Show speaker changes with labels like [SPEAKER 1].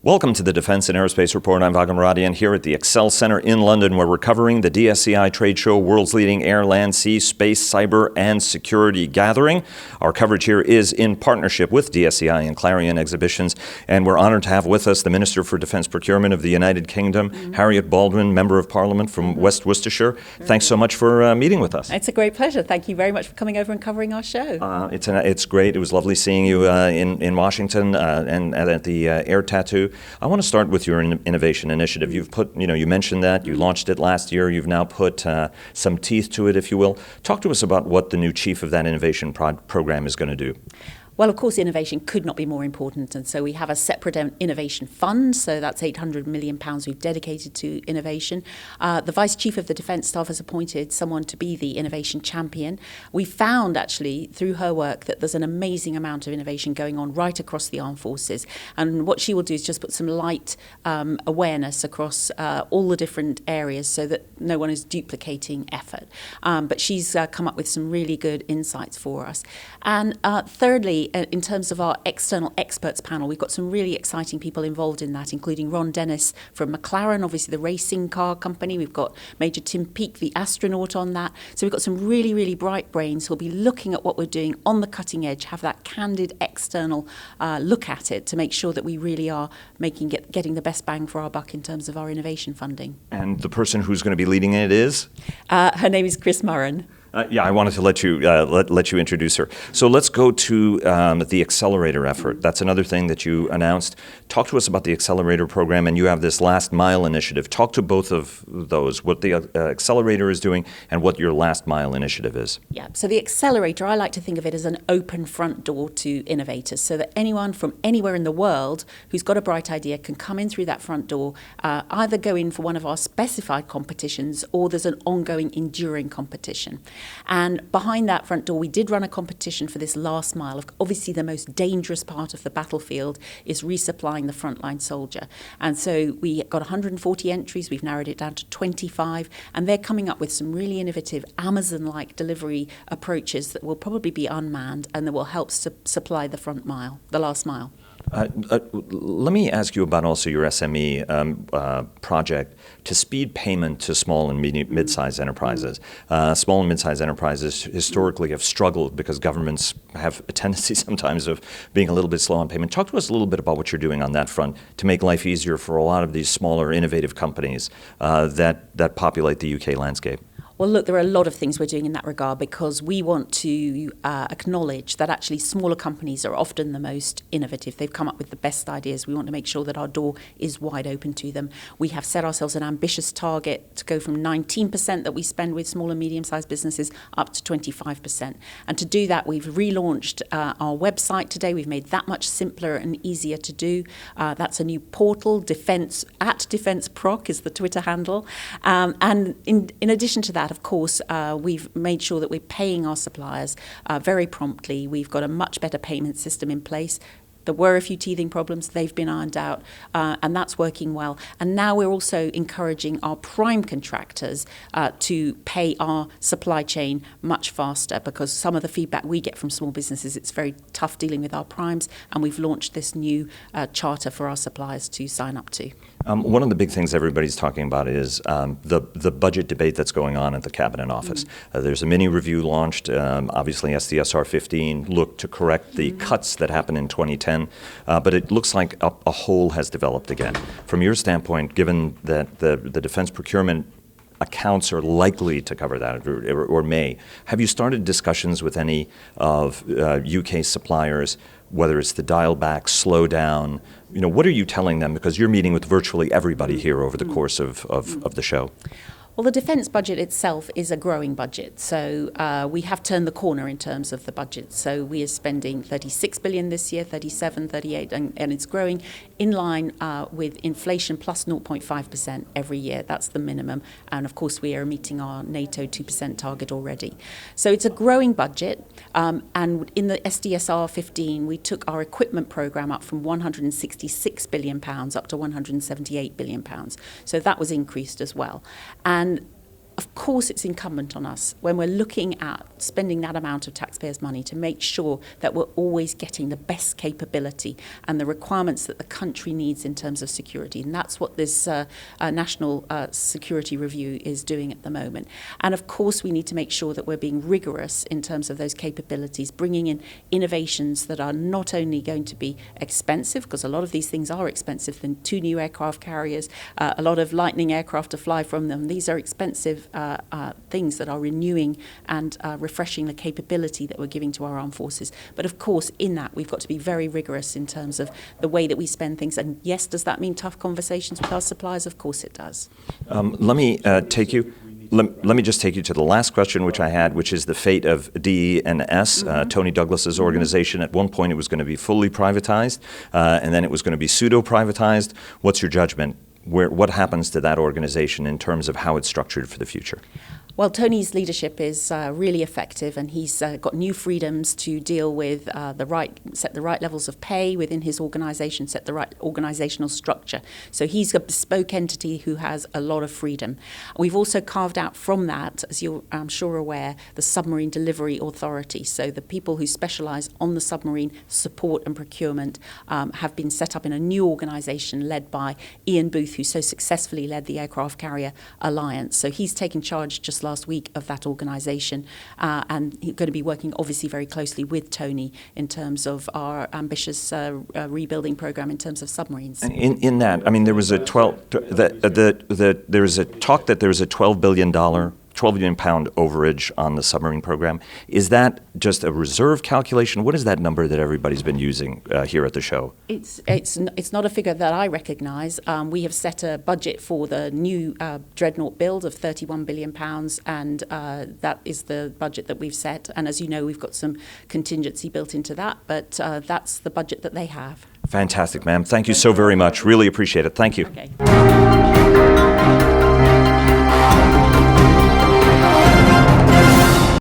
[SPEAKER 1] Welcome to the Defense and Aerospace Report. I'm Vago Muradian here at the Excel Center in London, where we're covering the DSEI trade show, world's leading air, land, sea, space, cyber, and security gathering. Our coverage here is in partnership with DSEI and Clarion Exhibitions, and we're honored to have with us the Minister for Defense Procurement of the United Kingdom, Harriet Baldwin, Member of Parliament from West Worcestershire. Thanks so much for meeting with us.
[SPEAKER 2] It's a great pleasure. Thank you very much for coming over and covering our show.
[SPEAKER 1] It's great. It was lovely seeing you in Washington and at the Air Tattoo. I want to start with your innovation initiative. You mentioned that. You launched it last year. You've now put some teeth to it, if you will. Talk to us about what the new chief of that innovation program is going to do.
[SPEAKER 2] Well, of course, innovation could not be more important. And so we have a separate innovation fund. So that's £800 million we've dedicated to innovation. The Vice Chief of the Defence Staff has appointed someone to be the innovation champion. We found, actually, through her work, that there's an amazing amount of innovation going on right across the armed forces. And what she will do is just put some light awareness across all the different areas so that no one is duplicating effort. But she's come up with some really good insights for us. And thirdly, in terms of our external experts panel, we've got some really exciting people involved in that, including Ron Dennis from McLaren, obviously the racing car company. We've got Major Tim Peake, the astronaut, on that. So we've got some really, really bright brains who'll be looking at what we're doing on the cutting edge, have that candid external look at it to make sure that we really are getting the best bang for our buck in terms of our innovation funding.
[SPEAKER 1] And the person who's going to be leading it is?
[SPEAKER 2] Her name is Chris Murran.
[SPEAKER 1] I wanted to let you introduce her. So let's go to the Accelerator effort. That's another thing that you announced. Talk to us about the Accelerator program, and you have this last mile initiative. Talk to both of those, what the Accelerator is doing and what your last mile initiative is.
[SPEAKER 2] Yeah, so the Accelerator, I like to think of it as an open front door to innovators, so that anyone from anywhere in the world who's got a bright idea can come in through that front door, either go in for one of our specified competitions or there's an ongoing enduring competition. And behind that front door, we did run a competition for this last mile. Obviously, the most dangerous part of the battlefield is resupplying the frontline soldier. And so we got 140 entries. We've narrowed it down to 25. And they're coming up with some really innovative Amazon-like delivery approaches that will probably be unmanned and that will help supply the the last mile.
[SPEAKER 1] Let me ask you about also your SME project to speed payment to small and mid-sized enterprises. Small and mid-sized enterprises historically have struggled because governments have a tendency sometimes of being a little bit slow on payment. Talk to us a little bit about what you're doing on that front to make life easier for a lot of these smaller, innovative companies that populate the UK landscape.
[SPEAKER 2] Well, look, there are a lot of things we're doing in that regard because we want to acknowledge that actually smaller companies are often the most innovative. They've come up with the best ideas. We want to make sure that our door is wide open to them. We have set ourselves an ambitious target to go from 19% that we spend with small and medium-sized businesses up to 25%. And to do that, we've relaunched our website today. We've made that much simpler and easier to do. That's a new portal, Defence Proc is the Twitter handle. And in addition to that, of course, we've made sure that we're paying our suppliers very promptly. We've got a much better payment system in place. There were a few teething problems. They've been ironed out, and that's working well. And now we're also encouraging our prime contractors to pay our supply chain much faster because some of the feedback we get from small businesses, it's very tough dealing with our primes, and we've launched this new charter for our suppliers to sign up to.
[SPEAKER 1] One of the big things everybody's talking about is the budget debate that's going on at the Cabinet Office. There's a mini review launched. Obviously, SDSR 15 looked to correct the cuts that happened in 2010. But it looks like a hole has developed again. From your standpoint, given that the defense procurement accounts are likely to cover that or may, have you started discussions with any of UK suppliers, whether it's the dial back, slow down? What are you telling them? Because you're meeting with virtually everybody here over the course of the show.
[SPEAKER 2] Well, the defence budget itself is a growing budget, so we have turned the corner in terms of the budget. So we are spending 36 billion this year, 37, 38, and it's growing in line with inflation plus 0.5% every year. That's the minimum. And of course, we are meeting our NATO 2% target already. So it's a growing budget. And in the SDSR 15, we took our equipment programme up from £166 billion up to £178 billion. So that was increased as well. And of course, it's incumbent on us when we're looking at spending that amount of taxpayers' money to make sure that we're always getting the best capability and the requirements that the country needs in terms of security. And that's what this National Security Review is doing at the moment. And of course, we need to make sure that we're being rigorous in terms of those capabilities, bringing in innovations that are not only going to be expensive, because a lot of these things are expensive, than 2 new aircraft carriers, a lot of Lightning aircraft to fly from them. These are expensive things that are renewing and refreshing the capability that we're giving to our armed forces. But of course, in that, we've got to be very rigorous in terms of the way that we spend things. And yes, does that mean tough conversations with our suppliers? Of course it does.
[SPEAKER 1] Let me take you. Let me just take you to the last question, which I had, which is the fate of DE&S, Tony Douglas's organization. At one point, it was going to be fully privatized, and then it was going to be pseudo-privatized. What's your judgment? What happens to that organization in terms of how it's structured for the future?
[SPEAKER 2] Well, Tony's leadership is really effective, and he's got new freedoms to deal with set the right levels of pay within his organisation, set the right organisational structure. So he's a bespoke entity who has a lot of freedom. We've also carved out from that, as you're I'm sure aware, the Submarine Delivery Authority. So the people who specialise on the submarine support and procurement have been set up in a new organisation led by Ian Booth, who so successfully led the Aircraft Carrier Alliance. So he's taken charge just last week of that organisation, and he's going to be working obviously very closely with Tony in terms of our ambitious rebuilding programme in terms of submarines.
[SPEAKER 1] In that, I mean, there was a there was a talk that there was a $12 billion £12 million overage on the submarine program. Is that just a reserve calculation? What is that number that everybody's been using here at the show?
[SPEAKER 2] It's not a figure that I recognise. We have set a budget for the new Dreadnought build of £31 billion, and that is the budget that we've set. And as you know, we've got some contingency built into that, but that's the budget that they have.
[SPEAKER 1] Fantastic, ma'am. Thank you so very much. Really appreciate it. Thank you.
[SPEAKER 2] Okay.